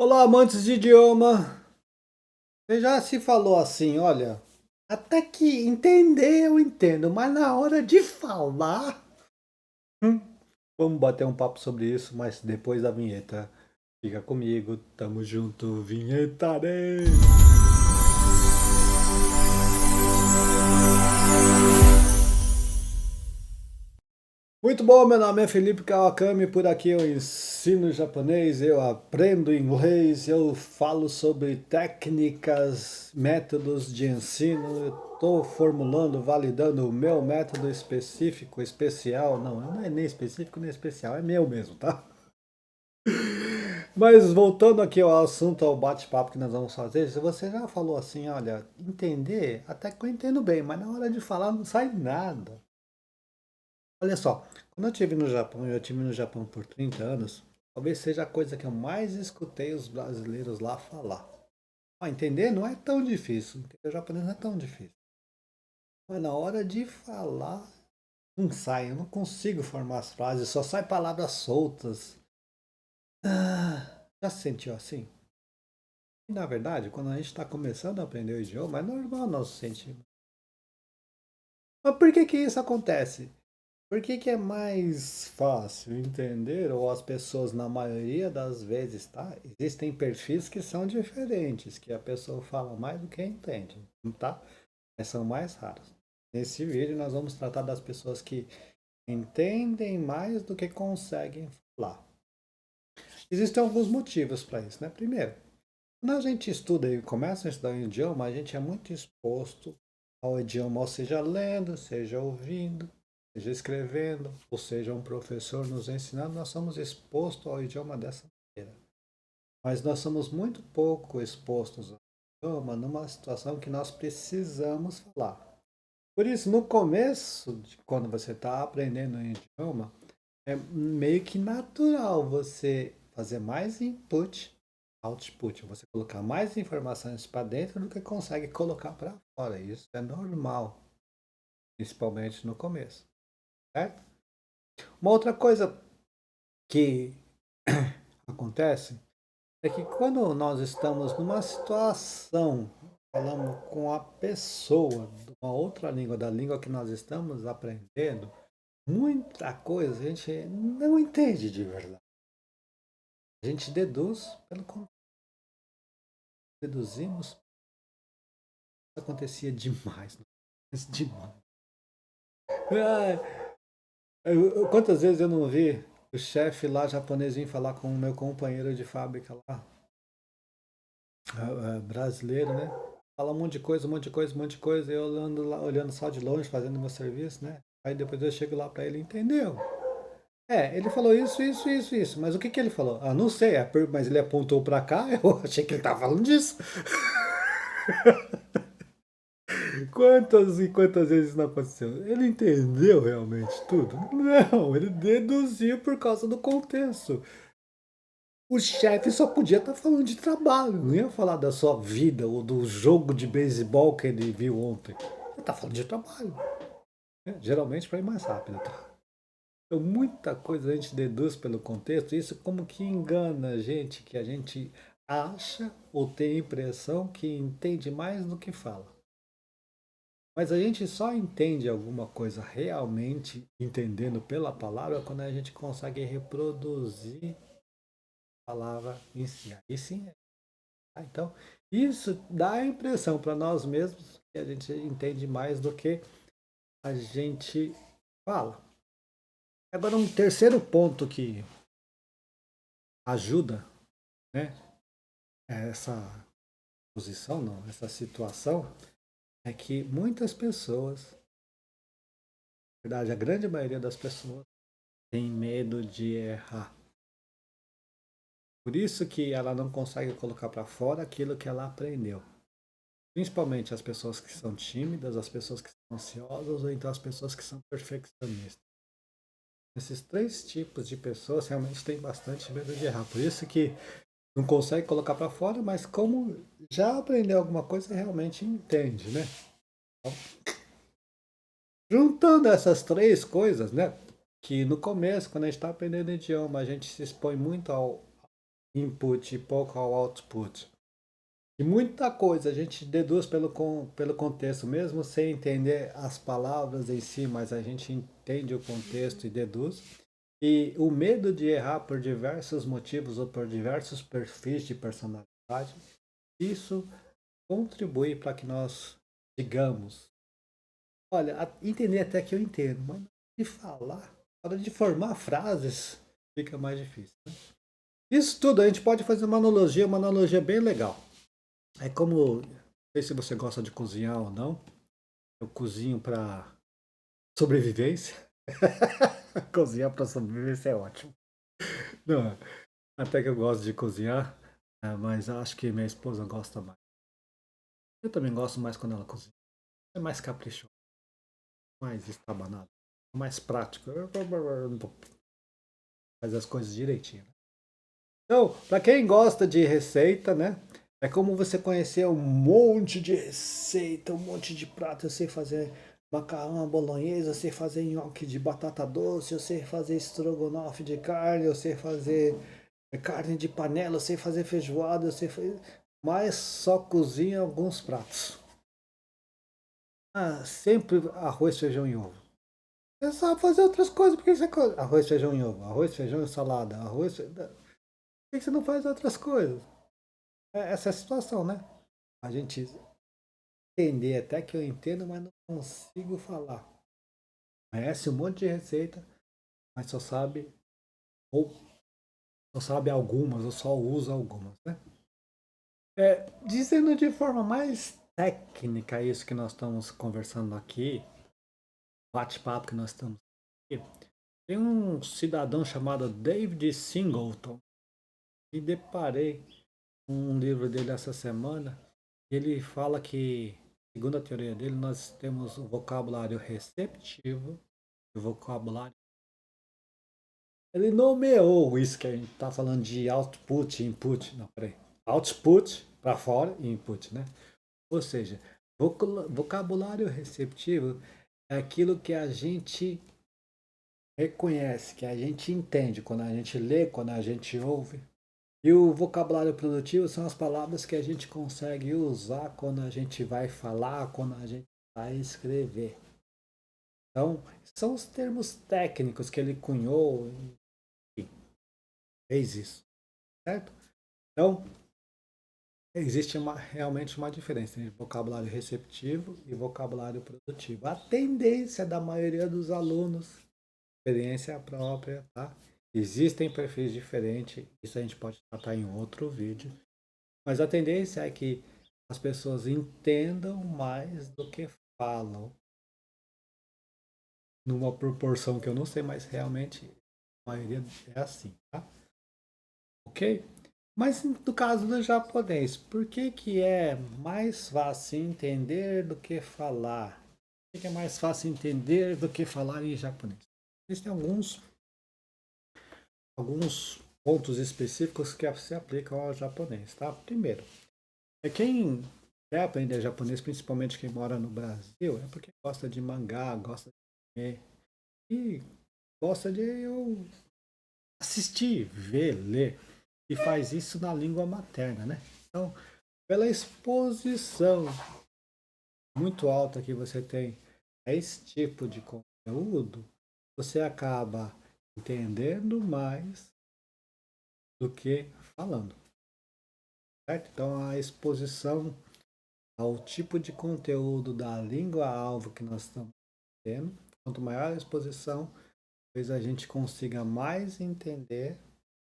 Olá, amantes de idioma. Você já se falou assim, olha, até que entender eu entendo, mas na hora de falar, hum, vamos bater um papo sobre isso, mas depois da vinheta. Fica comigo, tamo junto, vinhetarei. Muito bom, meu nome é Felipe Kawakami, por aqui eu ensino japonês, eu aprendo inglês, eu falo sobre técnicas, métodos de ensino, eu estou formulando, validando o meu método específico, especial, não é nem específico nem especial, é meu mesmo, tá? Mas voltando aqui ao assunto, ao bate-papo que nós vamos fazer, se você já falou assim, olha, entender, até que eu entendo bem, mas na hora de falar não sai nada. Olha só, quando eu estive no Japão, eu estive no Japão por 30 anos, talvez seja a coisa que eu mais escutei os brasileiros lá falar. Entender não é tão difícil, entender o japonês não é tão difícil. Mas na hora de falar, não sai, eu não consigo formar as frases, só sai palavras soltas. Já se sentiu assim? E na verdade, quando a gente está começando a aprender o idioma, é normal nós sentirmos. Mas por que que isso acontece? Por que que é mais fácil entender, ou as pessoas, na maioria das vezes, tá? Existem perfis que são diferentes, que a pessoa fala mais do que entende, tá? Mas são mais raros. Nesse vídeo nós vamos tratar das pessoas que entendem mais do que conseguem falar. Existem alguns motivos para isso, né? Primeiro, quando a gente estuda e começa a estudar um idioma, a gente é muito exposto ao idioma, ou seja, lendo, seja ouvindo, seja escrevendo, ou seja, um professor nos ensinando, nós somos expostos ao idioma dessa maneira. Mas nós somos muito pouco expostos ao idioma numa situação que nós precisamos falar. Por isso, no começo, quando você está aprendendo um idioma, é meio que natural você fazer mais input, output, você colocar mais informações para dentro do que consegue colocar para fora. Isso é normal, principalmente no começo, certo? Uma outra coisa que acontece é que quando nós estamos numa situação falando com a pessoa de uma outra língua, da língua que nós estamos aprendendo, muita coisa a gente não entende de verdade. A gente deduz pelo contrário. Deduzimos. Acontecia demais. Demais. Ai, quantas vezes eu não vi o chefe lá japonês vir falar com o meu companheiro de fábrica lá, brasileiro, né? Fala um monte de coisa, um monte de coisa, um monte de coisa, e eu olhando lá, olhando só de longe, fazendo meu serviço, né? Aí depois eu chego lá pra ele, entendeu? Ele falou isso, isso, isso, isso. Mas o que que ele falou? Ah, não sei, mas ele apontou pra cá, eu achei que ele tava falando disso. Quantas e quantas vezes não aconteceu? Ele entendeu realmente tudo? Não, ele deduziu por causa do contexto. O chefe só podia estar falando de trabalho, não ia falar da sua vida ou do jogo de beisebol que ele viu ontem. Ele está falando de trabalho, né? Geralmente para ir mais rápido. Tá? Então, muita coisa a gente deduz pelo contexto, isso como que engana a gente, que a gente acha ou tem a impressão que entende mais do que fala. Mas a gente só entende alguma coisa realmente entendendo pela palavra quando a gente consegue reproduzir a palavra em si. Aí sim. Então, isso dá a impressão para nós mesmos que a gente entende mais do que a gente fala. Agora, um terceiro ponto que ajuda, né, essa posição, não, essa situação, é que muitas pessoas, na verdade, a grande maioria das pessoas, tem medo de errar. Por isso que ela não consegue colocar para fora aquilo que ela aprendeu. Principalmente as pessoas que são tímidas, as pessoas que são ansiosas ou então as pessoas que são perfeccionistas. Esses três tipos de pessoas realmente têm bastante medo de errar. Por isso que não consegue colocar para fora, mas como já aprendeu alguma coisa, realmente entende, né? Então, juntando essas três coisas, né? Que no começo, quando a gente está aprendendo idioma, a gente se expõe muito ao input e pouco ao output. E muita coisa a gente deduz pelo contexto, mesmo sem entender as palavras em si, mas a gente entende o contexto e deduz. E o medo de errar por diversos motivos ou por diversos perfis de personalidade, isso contribui para que nós digamos, olha, entender até que eu entendo, mas de falar, na hora de formar frases, fica mais difícil. Né? Isso tudo a gente pode fazer uma analogia bem legal. É como, não sei se você gosta de cozinhar ou não, eu cozinho para sobrevivência. Cozinhar para sobrevivência é ótimo. Não, até que eu gosto de cozinhar, mas acho que minha esposa gosta mais. Eu também gosto mais quando ela cozinha. É mais caprichoso, mais estabanado, mais prático. Faz as coisas direitinho. Então, para quem gosta de receita, né? É como você conhecer um monte de receita, um monte de prato. Eu sei fazer macarrão bolonhesa, eu sei fazer nhoque de batata doce, eu sei fazer estrogonofe de carne, eu sei fazer carne de panela, eu sei fazer feijoada, eu sei fazer... Mas só cozinha alguns pratos. Ah, sempre arroz, feijão e ovo. Você sabe fazer outras coisas, porque você... Arroz, feijão e ovo, arroz, feijão e salada, arroz... Por que você não faz outras coisas? Essa é a situação, né? A gente entender, até que eu entendo, mas não consigo falar. Conhece um monte de receita, mas só sabe, ou só sabe algumas, ou só usa algumas, né? Dizendo de forma mais técnica isso que nós estamos conversando aqui, bate-papo que nós estamos aqui, tem um cidadão chamado David Singleton, e deparei com um livro dele essa semana. Ele fala que, segundo a teoria dele, nós temos o vocabulário receptivo e o vocabulário. Ele nomeou isso que a gente está falando de output e input. Não, peraí. Output para fora e input, né? Ou seja, vocabulário receptivo é aquilo que a gente reconhece, que a gente entende quando a gente lê, quando a gente ouve. E o vocabulário produtivo são as palavras que a gente consegue usar quando a gente vai falar, quando a gente vai escrever. Então, são os termos técnicos que ele cunhou e fez isso, certo? Então, existe realmente uma diferença entre vocabulário receptivo e vocabulário produtivo. A tendência da maioria dos alunos, experiência própria, tá? Existem perfis diferentes, isso a gente pode tratar em outro vídeo, mas a tendência é que as pessoas entendam mais do que falam, numa proporção que eu não sei, mas realmente a maioria é assim, tá? Ok? Mas no caso do japonês, por que que é mais fácil entender do que falar? Por que que é mais fácil entender do que falar em japonês? Existem alguns pontos específicos que se aplicam ao japonês, tá? Primeiro, quem quer aprender japonês, principalmente quem mora no Brasil, é porque gosta de mangá, gosta de anime e gosta de assistir, ver, ler e faz isso na língua materna, né? Então, pela exposição muito alta que você tem a esse tipo de conteúdo, você acaba entendendo mais do que falando, certo? Então, a exposição ao tipo de conteúdo da língua-alvo que nós estamos tendo, quanto maior a exposição, talvez a gente consiga mais entender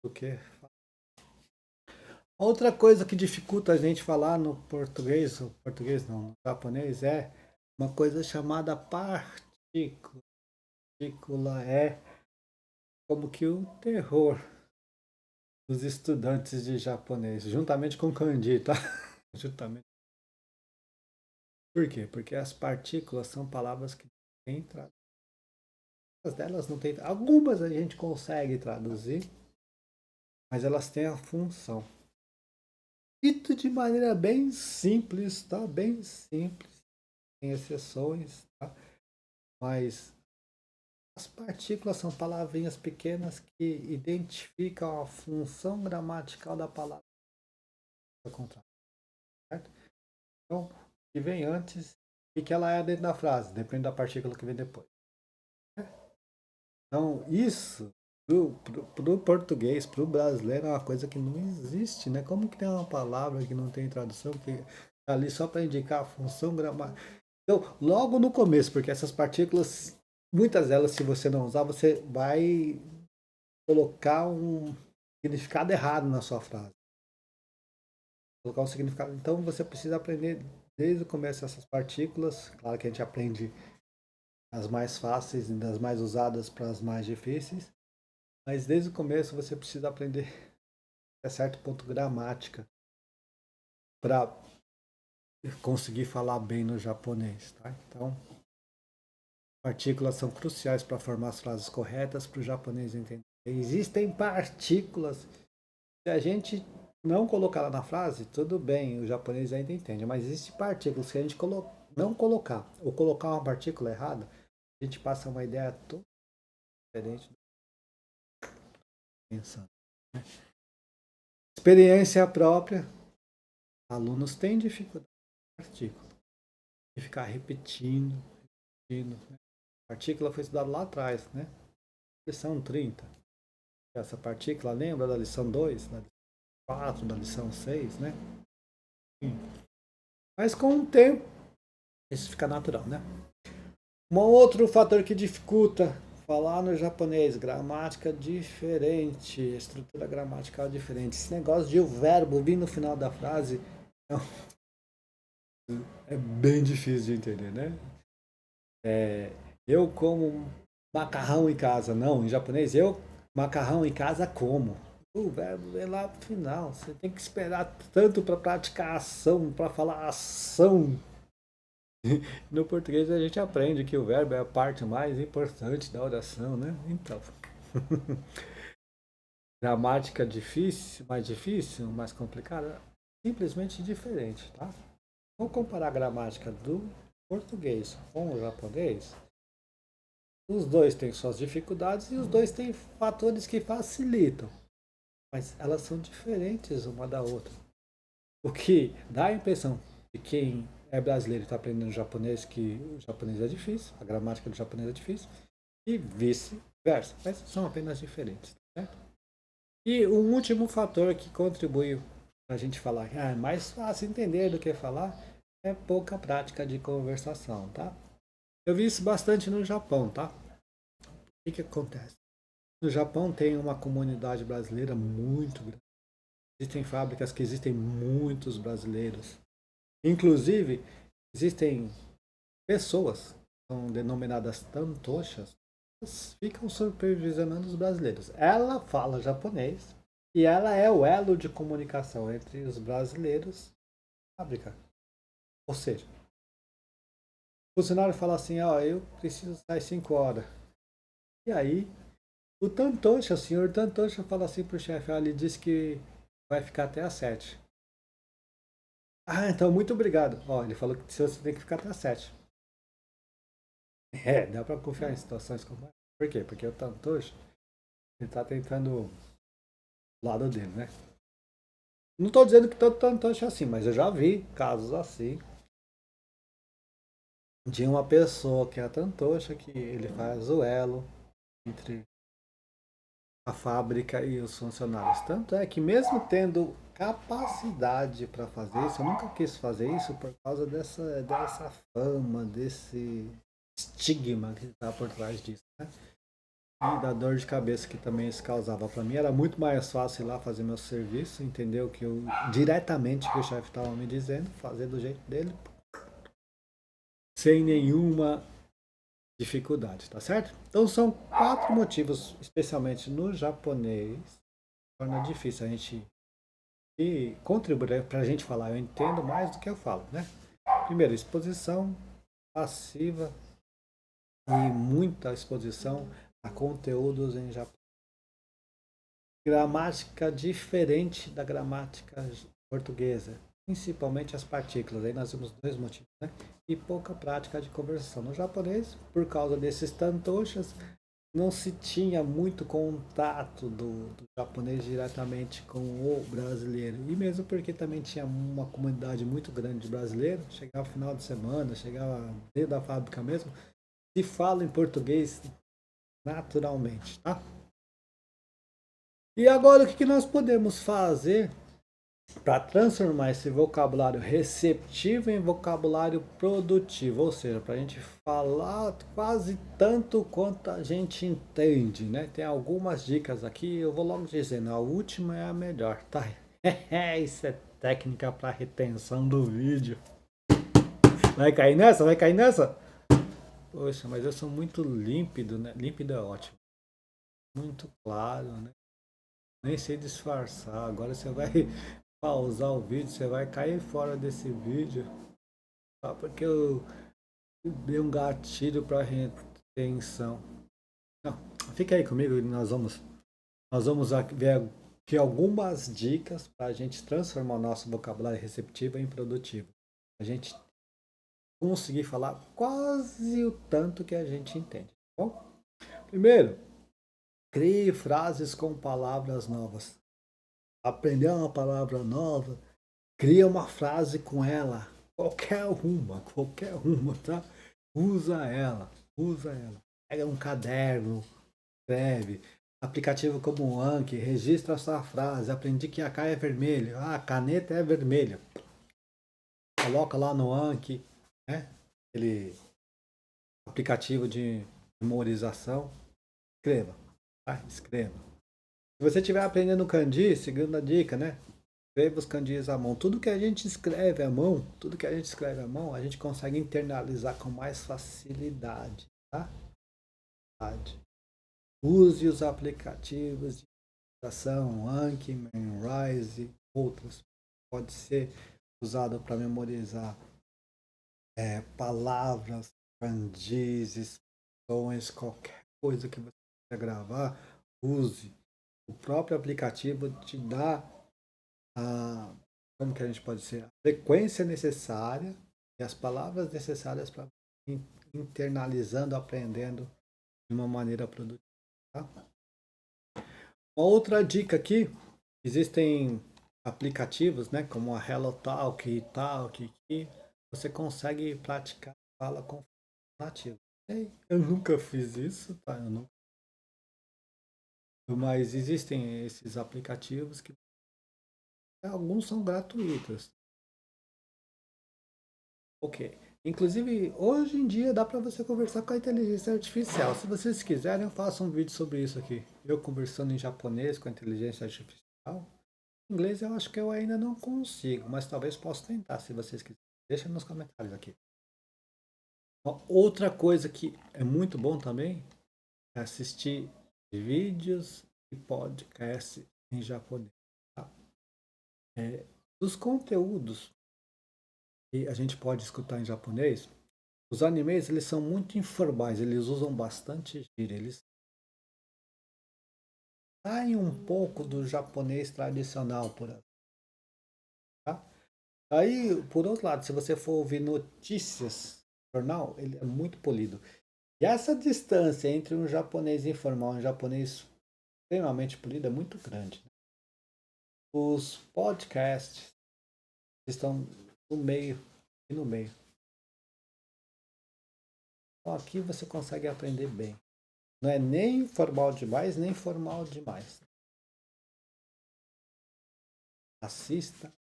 do que falar. Outra coisa que dificulta a gente falar no português, ou português não, no japonês, é uma coisa chamada partícula. Partícula é como que o terror dos estudantes de japonês, juntamente com kanji, tá? Juntamente. Por quê? Porque as partículas são palavras que têm tradução. Algumas delas não tem, algumas a gente consegue traduzir, mas elas têm a função. Dito de maneira bem simples, tá? Bem simples, tem exceções, tá? Mas As partículas são palavrinhas pequenas que identificam a função gramatical da palavra ao contrário, certo? Então, o que vem antes e que ela é dentro da frase, depende da partícula que vem depois. Então, isso pro português, pro brasileiro, é uma coisa que não existe, né? Como que tem uma palavra que não tem tradução, que tá ali só para indicar a função gramatical? Então, logo no começo, porque essas partículas, muitas delas, se você não usar, você vai colocar um significado errado na sua frase. Colocar um significado. Então, você precisa aprender desde o começo essas partículas. Claro que a gente aprende as mais fáceis e das mais usadas para as mais difíceis. Mas desde o começo você precisa aprender a certo ponto gramática para conseguir falar bem no japonês, tá? Então, partículas são cruciais para formar as frases corretas para o japonês entender. Existem partículas, se a gente não colocar lá na frase, tudo bem, o japonês ainda entende, mas existem partículas que a gente não colocar, ou colocar uma partícula errada, a gente passa uma ideia totalmente diferente do que pensando. Experiência própria, alunos têm dificuldade com partícula, de ficar repetindo, repetindo. Né? A partícula foi estudada lá atrás, né? Lição 30. Essa partícula lembra da lição 2, da lição 4, da lição 6, né? Sim. Mas com o tempo, isso fica natural, né? Um outro fator que dificulta falar no japonês, gramática diferente, estrutura gramatical diferente. Esse negócio de o verbo vir no final da frase é bem difícil de entender, né? Eu como macarrão em casa. Não, em japonês, eu macarrão em casa como. O verbo vem lá pro final. Você tem que esperar tanto para praticar a ação, para falar ação. No português a gente aprende que o verbo é a parte mais importante da oração, né? Então, gramática difícil, mais complicada, simplesmente diferente, tá? Vamos comparar a gramática do português com o japonês. Os dois têm suas dificuldades e os dois têm fatores que facilitam, mas elas são diferentes uma da outra. O que dá a impressão de quem é brasileiro e está aprendendo japonês que o japonês é difícil, a gramática do japonês é difícil, e vice-versa, mas são apenas diferentes. Certo? E um último fator que contribui para a gente falar que é mais fácil entender do que falar é pouca prática de conversação, tá? Eu vi isso bastante no Japão, tá? O que acontece? No Japão tem uma comunidade brasileira muito grande. Existem fábricas que existem muitos brasileiros. Inclusive, existem pessoas, são denominadas tantoshas, ficam supervisionando os brasileiros. Ela fala japonês e ela é o elo de comunicação entre os brasileiros e a fábrica. Ou seja, o funcionário fala assim, ó, eu preciso sair 5 horas. E aí, o Tantosha, o senhor Tantosha fala assim pro chefe, ó, ele disse que vai ficar até às 7. Ah, então muito obrigado. Ó, ele falou que você tem que ficar até às 7. É, dá pra confiar em situações como essa. Por quê? Porque o Tantosha, ele tá tentando o lado dele, né? Não tô dizendo que todo Tantosha é assim, mas eu já vi casos assim de uma pessoa que é a Tantosha, que ele faz o elo entre a fábrica e os funcionários. Tanto é que mesmo tendo capacidade para fazer isso, eu nunca quis fazer isso por causa dessa fama, desse estigma que está por trás disso, né? E da dor de cabeça que também isso causava para mim. Era muito mais fácil ir lá fazer meu serviço, entender o que eu diretamente que o chefe estava me dizendo, fazer do jeito dele, sem nenhuma dificuldade, tá certo? Então são 4 motivos, especialmente no japonês, torna difícil a gente contribuir para a gente falar. Eu entendo mais do que eu falo, né? Primeiro, exposição passiva e muita exposição a conteúdos em japonês. Gramática diferente da gramática portuguesa, principalmente as partículas. Aí nós temos 2 motivos, né? E pouca prática de conversação no japonês, por causa desses tantoshas, não se tinha muito contato do japonês diretamente com o brasileiro. E mesmo porque também tinha uma comunidade muito grande de brasileiros, chegava final de semana, chegava dentro da fábrica mesmo, se fala em português naturalmente, tá? E agora o que nós podemos fazer para transformar esse vocabulário receptivo em vocabulário produtivo, ou seja, para a gente falar quase tanto quanto a gente entende, né? Tem algumas dicas aqui, eu vou logo dizendo, a última é a melhor, tá? Isso é técnica para retenção do vídeo. Vai cair nessa? Vai cair nessa? Poxa, mas eu sou muito límpido, né? Límpido é ótimo. Muito claro, né? Nem sei disfarçar. Agora você vai pausar o vídeo, você vai cair fora desse vídeo. Só porque eu dei um gatilho para retenção. Não, fica aí comigo e nós vamos ver aqui algumas dicas para a gente transformar o nosso vocabulário receptivo em produtivo. A gente conseguir falar quase o tanto que a gente entende. Tá bom? Primeiro, crie frases com palavras novas. Aprender uma palavra nova, cria uma frase com ela. Qualquer uma, tá? Usa ela, usa ela. Pega um caderno, escreve. Aplicativo como o Anki, registra a sua frase. Aprendi que a K é vermelha. Ah, a caneta é vermelha. Coloca lá no Anki, né? Aquele aplicativo de memorização. Escreva, tá? Escreva. Se você estiver aprendendo kanji, segunda dica, né? Escreva os kanjis à mão. Tudo que a gente escreve à mão, tudo que a gente escreve à mão, a gente consegue internalizar com mais facilidade, tá? Use os aplicativos de meditação, Anki, Memrise, outros. Pode ser usado para memorizar palavras, kanjis, expressões, qualquer coisa que você quer gravar, use. O próprio aplicativo te dá a, como que a gente pode dizer, a frequência necessária e as palavras necessárias para internalizando, aprendendo de uma maneira produtiva. Tá? Uma outra dica aqui, existem aplicativos, né, como a HelloTalk e Talk, que você consegue praticar fala com nativo. Eu nunca fiz isso, tá? Eu não... Mas existem esses aplicativos que alguns são gratuitos. Ok. Inclusive, hoje em dia dá para você conversar com a inteligência artificial. Se vocês quiserem, eu faço um vídeo sobre isso aqui. Eu conversando em japonês com a inteligência artificial. Em inglês eu acho que eu ainda não consigo, mas talvez possa tentar, se vocês quiserem. Deixa nos comentários aqui. Outra coisa que é muito bom também é assistir vídeos e podcasts em japonês. Tá? Os conteúdos que a gente pode escutar em japonês, os animes eles são muito informais, eles usam bastante gíria, eles saem um pouco do japonês tradicional, por aí. Tá? Aí, por outro lado, se você for ouvir notícias, jornal, ele é muito polido. E essa distância entre um japonês informal e um japonês extremamente polido é muito grande. Né? Os podcasts estão no meio e no meio. Então aqui você consegue aprender bem. Não é nem formal demais, nem formal demais. Assista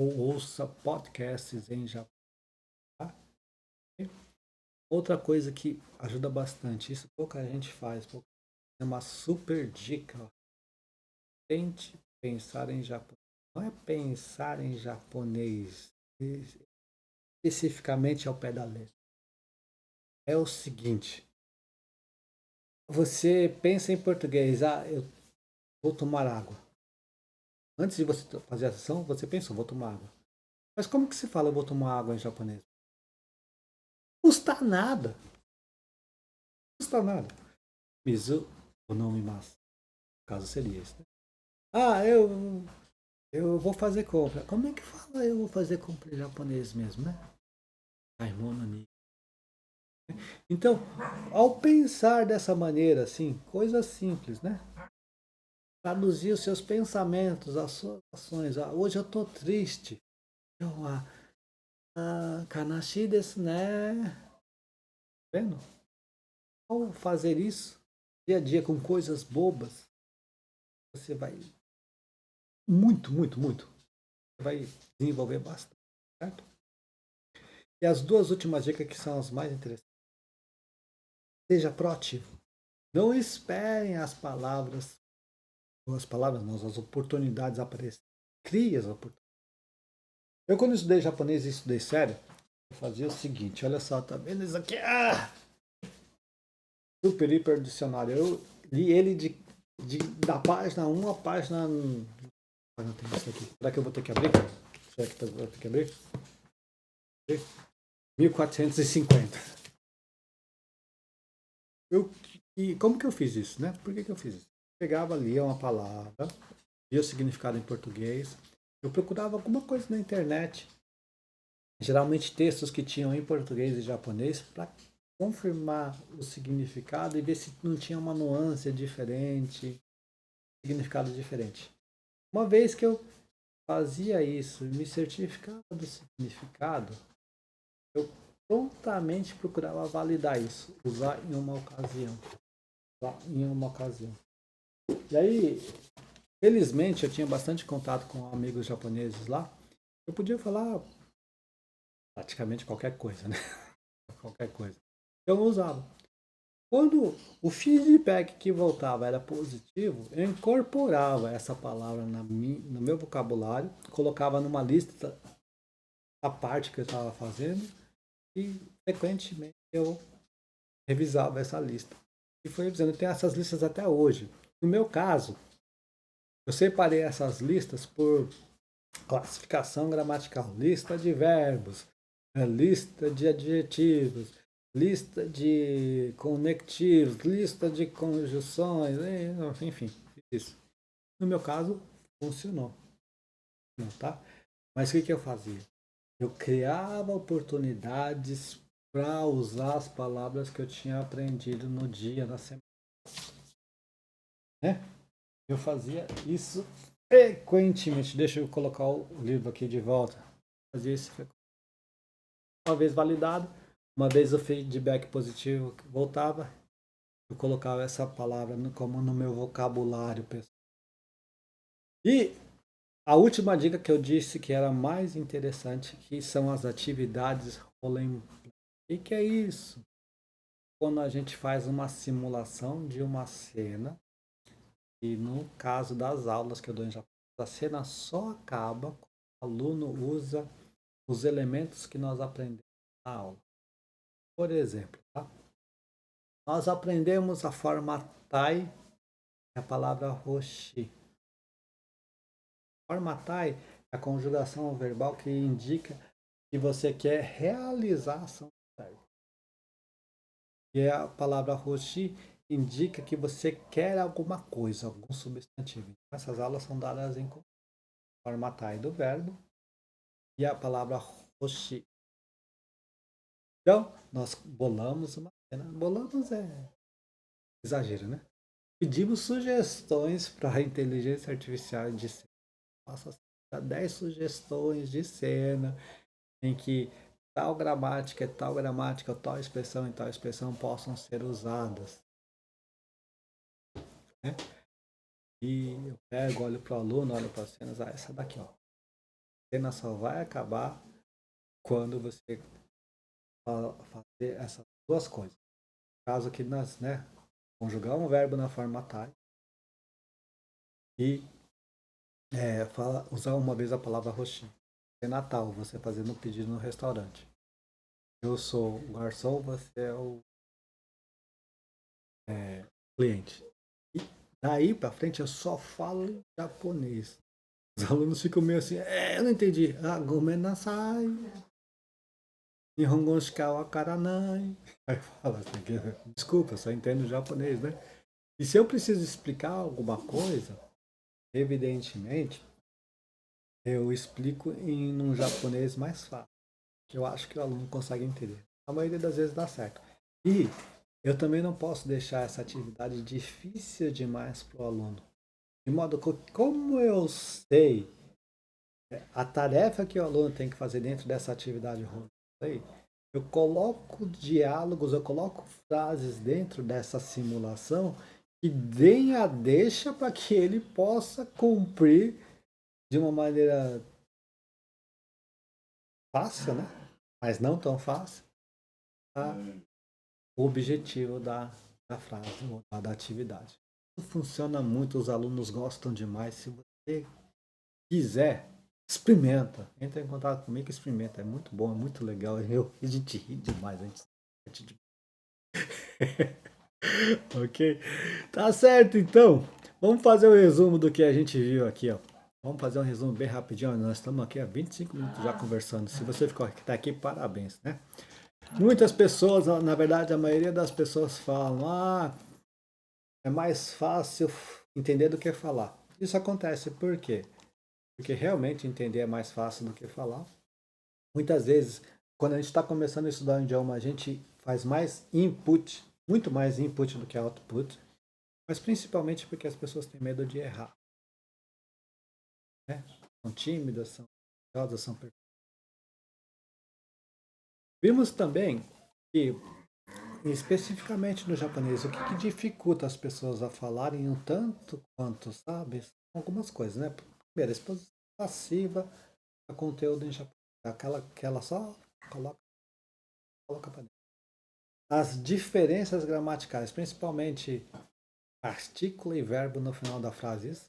ou ouça podcasts em japonês. Tá? Outra coisa que ajuda bastante, isso pouca gente faz, é uma super dica. Tente pensar em japonês. Não é pensar em japonês especificamente ao pé da letra. É o seguinte, você pensa em português, eu vou tomar água. Antes de você fazer a ação, você pensou, vou tomar água. Mas como que se fala eu vou tomar água em japonês? Custa nada. Custa nada. Mizu ou não mimasu. No caso seria isso. Né? Ah, eu vou fazer compra. Como é que fala eu vou fazer compra em japonês mesmo, né? Daimono ni Então, ao pensar dessa maneira, assim, coisas simples, né? Traduzir os seus pensamentos, as suas ações. Ah, hoje eu estou triste. Eu, kanashi desu né? Vendo? Ao fazer isso, dia a dia, com coisas bobas, você vai muito, você vai desenvolver bastante, certo? E as duas últimas dicas que são as mais interessantes. Seja proativo. Não esperem as palavras não, as oportunidades aparecerem. Crie as oportunidades. Eu quando estudei japonês e estudei sério, eu fazia o seguinte, olha só, tá vendo isso aqui? Super hiper dicionário. Eu li ele da página 1 à página. Ah, não tem isso aqui. Será que eu vou ter que abrir? Será que eu vou ter que abrir? 1450. Eu, e como que eu fiz isso, né? Por que, que eu fiz isso? Eu pegava, lia uma palavra, via o significado em português. Eu procurava alguma coisa na internet, geralmente textos que tinham em português e japonês, para confirmar o significado e ver se não tinha uma nuance diferente, significado diferente. Uma vez que eu fazia isso e me certificava do significado, eu prontamente procurava validar isso, usar em uma ocasião. Em uma ocasião. E aí, felizmente, eu tinha bastante contato com amigos japoneses lá. Eu podia falar praticamente qualquer coisa, né? Qualquer coisa. Eu usava. Quando o feedback que voltava era positivo, eu incorporava essa palavra no meu vocabulário, colocava numa lista a parte que eu estava fazendo e frequentemente eu revisava essa lista. E foi revisando. Eu tenho essas listas até hoje. No meu caso, eu separei essas listas por classificação gramatical, lista de verbos, lista de adjetivos, lista de conectivos, lista de conjunções, enfim, isso. No meu caso, funcionou, não, tá? Mas o que, que eu fazia? Eu criava oportunidades para usar as palavras que eu tinha aprendido no dia, na semana. Né? Eu fazia isso frequentemente. Deixa eu colocar o livro aqui de volta. Fazia isso uma vez validado, uma vez o feedback positivo voltava, eu colocava essa palavra como no meu vocabulário pessoal. E a última dica que eu disse que era mais interessante, que são as atividades role play. O que é isso? Quando a gente faz uma simulação de uma cena, e no caso das aulas que eu dou em Japão, a cena só acaba quando o aluno usa os elementos que nós aprendemos na aula. Por exemplo, tá? Nós aprendemos a forma tai, a palavra roshi. Forma tai é a conjugação verbal que indica que você quer realizar a ação do verbo. E a palavra roshi indica que você quer alguma coisa, algum substantivo. Então, essas aulas são dadas em forma tai do verbo e a palavra roshi. Então, nós bolamos uma cena. Bolamos é exagero, né? Pedimos sugestões para a inteligência artificial de cena. Faça 10 sugestões de cena em que tal gramática, tal expressão e tal expressão possam ser usadas. Né? E eu pego, olho para o aluno, olho para as cenas, essa daqui, ó. A cena só vai acabar quando você fazer essas duas coisas. Caso que nós, né, conjugar um verbo na forma tai e usar uma vez a palavra roxinha. É Natal, você fazendo um pedido no restaurante. Eu sou o garçom, você é o cliente. E daí pra frente eu só falo japonês. Os alunos ficam meio assim, eu não entendi. Ah, gomen nasai. Nihongo shika wakaranai. Aí fala assim, desculpa, eu só entendo japonês, né? E se eu preciso explicar alguma coisa, evidentemente, eu explico em um japonês mais fácil. Que eu acho que o aluno consegue entender. A maioria das vezes dá certo. E eu também não posso deixar essa atividade difícil demais para o aluno. De modo que, como eu sei a tarefa que o aluno tem que fazer dentro dessa atividade roleplay, eu coloco diálogos, eu coloco frases dentro dessa simulação que deem a deixa para que ele possa cumprir de uma maneira fácil, né? Mas não tão fácil, tá? O objetivo da frase ou da atividade. Isso funciona muito, os alunos gostam demais. Se você quiser, experimenta. Entra em contato comigo e experimenta. É muito bom, é muito legal. A gente ri demais, a gente se diverte demais. Ok? Tá certo, então. Vamos fazer o resumo do que a gente viu aqui, ó. Vamos fazer um resumo bem rapidinho. Nós estamos aqui há 25 minutos já conversando. Se você ficou aqui, parabéns, né? Muitas pessoas, na verdade, a maioria das pessoas falam: é mais fácil entender do que falar. Isso acontece por quê? Porque realmente entender é mais fácil do que falar. Muitas vezes, quando a gente está começando a estudar um idioma, a gente faz mais input, muito mais input do que output, mas principalmente porque as pessoas têm medo de errar. Né? São tímidas, são ansiosas, são perfeitas. Vimos também que, especificamente no japonês, o que dificulta as pessoas a falarem um tanto quanto, sabe? São algumas coisas, né? Primeiro, exposição passiva a conteúdo em japonês. Aquela que ela só coloca para dentro. As diferenças gramaticais, principalmente partícula e verbo no final da frase. Isso.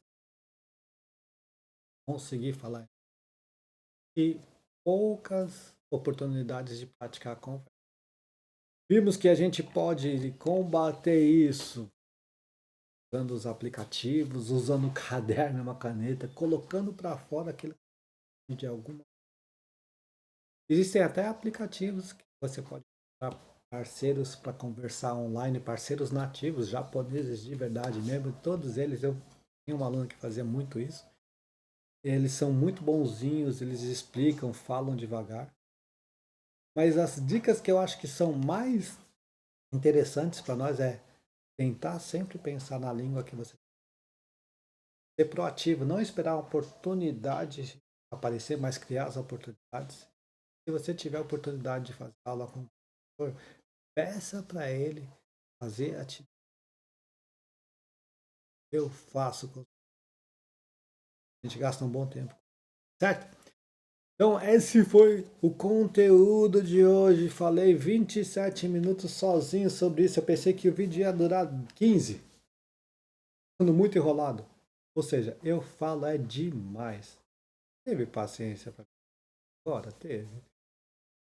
Conseguir falar. E poucas oportunidades de praticar a conversa. Vimos que a gente pode combater isso usando os aplicativos, usando um caderno, uma caneta, colocando para fora aquilo de alguma. Existem até aplicativos que você pode usar, parceiros para conversar online, parceiros nativos, japoneses de verdade mesmo, todos eles. Eu tinha um aluno que fazia muito isso. Eles são muito bonzinhos, eles explicam, falam devagar. Mas as dicas que eu acho que são mais interessantes para nós é tentar sempre pensar na língua que você ser proativo, não esperar a oportunidade aparecer, mas criar as oportunidades. Se você tiver a oportunidade de fazer aula com o professor, peça para ele fazer atividade. Eu faço. A gente gasta um bom tempo. Certo? Então, esse foi o conteúdo de hoje. Falei 27 minutos sozinho sobre isso. Eu pensei que o vídeo ia durar 15. Ficando muito enrolado. Ou seja, eu falo é demais. Teve paciência para agora? Teve.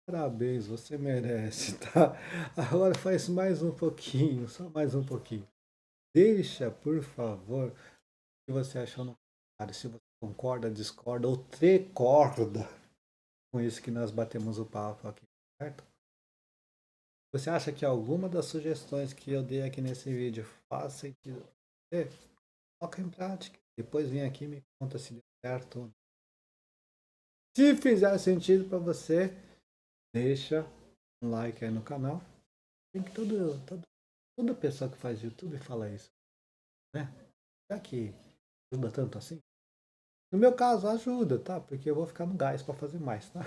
Parabéns, você merece, tá? Agora faz mais um pouquinho, só mais um pouquinho. Deixa, por favor, o que você achou no comentário. Se você concorda, discorda ou trecorda com isso que nós batemos o papo aqui, certo? Você acha que alguma das sugestões que eu dei aqui nesse vídeo faz sentido para você? Coloca em prática. Depois vem aqui e me conta se deu certo. Se fizer sentido para você, deixa um like aí no canal. Tem que toda pessoa que faz YouTube fala isso, né? Será que ajuda tanto assim? No meu caso, ajuda, tá? Porque eu vou ficar no gás para fazer mais, tá?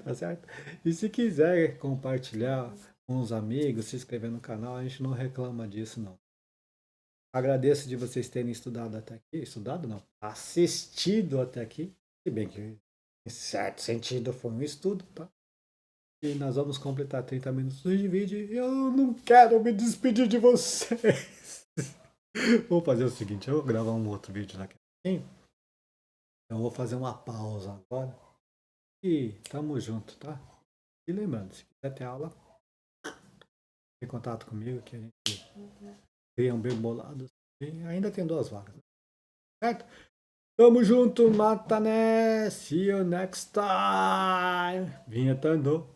Tá certo? E se quiser compartilhar com os amigos, se inscrever no canal, a gente não reclama disso, não. Agradeço de vocês terem estudado até aqui. Estudado não, assistido até aqui. Se bem que, em certo sentido, foi um estudo, tá? E nós vamos completar 30 minutos de vídeo e eu não quero me despedir de vocês. Vou fazer o seguinte, eu vou gravar um outro vídeo daqui a pouquinho. Então eu vou fazer uma pausa agora. E tamo junto, tá? E lembrando, se quiser ter aula, tem contato comigo que a gente cria um bem bolado. E ainda tem 2 vagas. Certo? Tamo junto, mata né? See you next time. Vinhetando.